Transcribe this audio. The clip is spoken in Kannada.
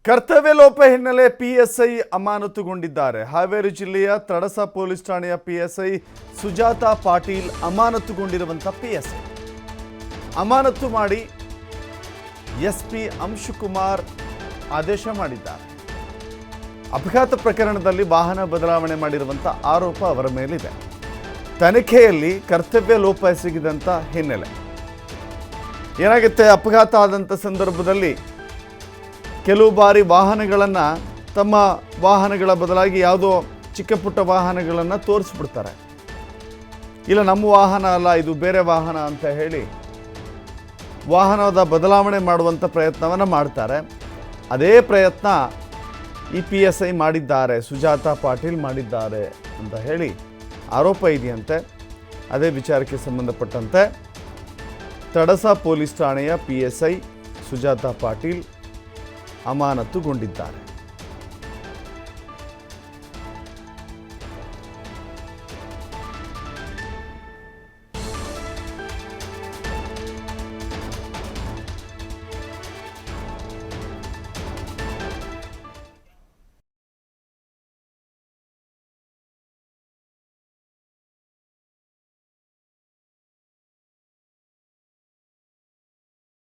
ಕರ್ತವ್ಯ ಲೋಪ ಹಿನ್ನೆಲೆ ಪಿಎಸ್ಐ ಅಮಾನತುಗೊಂಡಿದ್ದಾರೆ. ಹಾವೇರಿ ಜಿಲ್ಲೆಯ ತಡಸ ಪೊಲೀಸ್ ಠಾಣೆಯ ಪಿಎಸ್ಐ ಸುಜಾತಾ ಪಾಟೀಲ್ ಅಮಾನತುಗೊಂಡಿರುವಂಥ ಪಿಎಸ್ಐ ಅಮಾನತು ಮಾಡಿ ಎಸ್ಪಿ ಅಂಶುಕುಮಾರ್ ಆದೇಶ ಮಾಡಿದ್ದಾರೆ. ಅಪಘಾತ ಪ್ರಕರಣದಲ್ಲಿ ವಾಹನ ಬದಲಾವಣೆ ಮಾಡಿರುವಂಥ ಆರೋಪ ಅವರ ಮೇಲಿದೆ. ತನಿಖೆಯಲ್ಲಿ ಕರ್ತವ್ಯ ಲೋಪ ಎಸಗಿದಂಥ ಹಿನ್ನೆಲೆ ಏನಾಗುತ್ತೆ, ಅಪಘಾತ ಆದಂಥ ಸಂದರ್ಭದಲ್ಲಿ ಕೆಲವು ಬಾರಿ ವಾಹನಗಳನ್ನು ತಮ್ಮ ವಾಹನಗಳ ಬದಲಾಗಿ ಯಾವುದೋ ಚಿಕ್ಕ ಪುಟ್ಟ ವಾಹನಗಳನ್ನು ತೋರಿಸ್ಬಿಡ್ತಾರೆ. ಇಲ್ಲ, ನಮ್ಮ ವಾಹನ ಅಲ್ಲ, ಇದು ಬೇರೆ ವಾಹನ ಅಂತ ಹೇಳಿ ವಾಹನದ ಬದಲಾವಣೆ ಮಾಡುವಂಥ ಪ್ರಯತ್ನವನ್ನು ಮಾಡ್ತಾರೆ. ಅದೇ ಪ್ರಯತ್ನ ಈ PSI ಮಾಡಿದ್ದಾರೆ, ಸುಜಾತಾ ಪಾಟೀಲ್ ಮಾಡಿದ್ದಾರೆ ಅಂತ ಹೇಳಿ ಆರೋಪ ಇದೆಯಂತೆ. ಅದೇ ವಿಚಾರಕ್ಕೆ ಸಂಬಂಧಪಟ್ಟಂತೆ ತಡಸ ಪೊಲೀಸ್ ಠಾಣೆಯ PSI ಸುಜಾತಾ ಪಾಟೀಲ್ ಅಮಾನತುಗೊಂಡಿದ್ದಾರೆ.